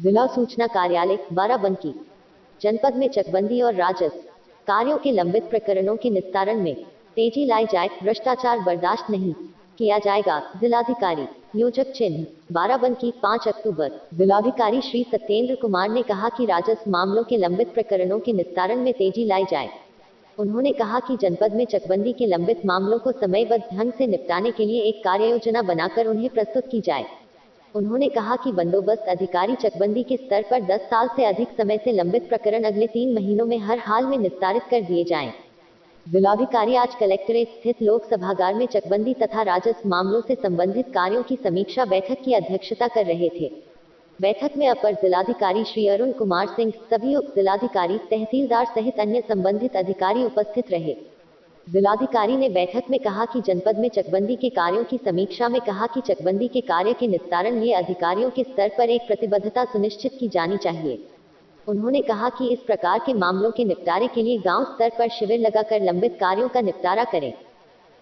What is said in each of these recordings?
जिला सूचना कार्यालय बाराबंकी। जनपद में चकबंदी और राजस्व कार्यों के लंबित प्रकरणों के निस्तारण में तेजी लाई जाए, भ्रष्टाचार बर्दाश्त नहीं किया जाएगा। जिलाधिकारी योजक चिन्ह बाराबंकी 5 अक्टूबर। जिलाधिकारी श्री सत्येंद्र कुमार ने कहा कि राजस्व मामलों के लंबित प्रकरणों के निस्तारण में तेजी लाई जाए। उन्होंने कहा कि जनपद में चकबंदी के लंबित मामलों को समयबद्ध ढंग से निपटाने के लिए एक कार्ययोजना बनाकर उन्हें प्रस्तुत की जाए। उन्होंने कहा कि बंदोबस्त अधिकारी चकबंदी के स्तर पर 10 साल से अधिक समय से लंबित प्रकरण अगले 3 महीनों में हर हाल में निस्तारित कर दिए जाएं। जिलाधिकारी आज कलेक्ट्रेट स्थित लोक सभागार में चकबंदी तथा राजस्व मामलों से संबंधित कार्यों की समीक्षा बैठक की अध्यक्षता कर रहे थे। बैठक में अपर जिलाधिकारी श्री अरुण कुमार सिंह, सभी उप जिलाधिकारी, तहसीलदार सहित अन्य संबंधित अधिकारी उपस्थित रहे। जिलाधिकारी ने बैठक में कहा कि जनपद में चकबंदी के कार्यों की समीक्षा में कहा कि चकबंदी के कार्य के निस्तारण लिए अधिकारियों के स्तर पर एक प्रतिबद्धता सुनिश्चित की जानी चाहिए। उन्होंने कहा कि इस प्रकार के मामलों के निपटारे के लिए गांव स्तर पर शिविर लगाकर लंबित कार्यों का निपटारा करें।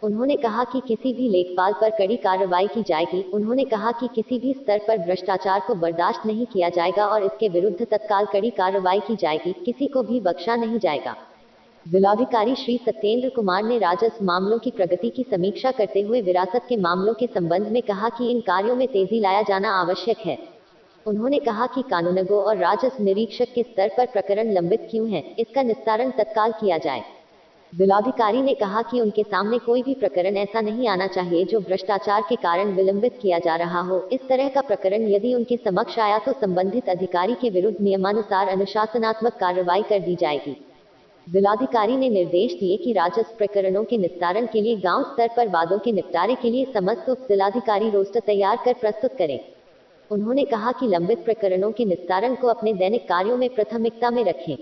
उन्होंने कहा कि किसी भी लेखपाल पर कड़ी कार्रवाई की जाएगी। उन्होंने कहा कि किसी भी स्तर पर भ्रष्टाचार को बर्दाश्त नहीं किया जाएगा और इसके विरुद्ध तत्काल कड़ी कार्रवाई की जाएगी, किसी को भी बख्शा नहीं जाएगा। जिलाधिकारी श्री सत्येंद्र कुमार ने राजस्व मामलों की प्रगति की समीक्षा करते हुए विरासत के मामलों के संबंध में कहा कि इन कार्यों में तेजी लाया जाना आवश्यक है। उन्होंने कहा कि कानूनगो और राजस्व निरीक्षक के स्तर पर प्रकरण लंबित क्यों हैं, इसका निस्तारण तत्काल किया जाए। जिलाधिकारी ने कहा कि उनके सामने कोई भी प्रकरण ऐसा नहीं आना चाहिए जो भ्रष्टाचार के कारण विलंबित किया जा रहा हो। इस तरह का प्रकरण यदि उनके समक्ष आया तो संबंधित अधिकारी के विरुद्ध नियमानुसार अनुशासनात्मक कार्रवाई कर दी जाएगी। जिलाधिकारी ने निर्देश दिए कि राजस्व प्रकरणों के निस्तारण के लिए गांव स्तर पर वादों के निपटारे के लिए समस्त उप जिलाधिकारी रोस्टर तैयार कर प्रस्तुत करें। उन्होंने कहा कि लंबित प्रकरणों के निस्तारण को अपने दैनिक कार्यों में प्राथमिकता में रखें।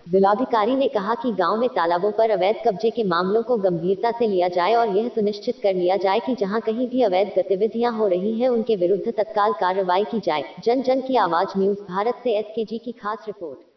जिलाधिकारी ने कहा कि गांव में तालाबों पर अवैध कब्जे के मामलों को गंभीरता से लिया जाए और यह सुनिश्चित कर लिया जाए कि जहां कहीं भी अवैध गतिविधियां हो रही हैं उनके विरुद्ध तत्काल कार्रवाई की जाए। जन जन की आवाज न्यूज भारत से SKG की खास रिपोर्ट।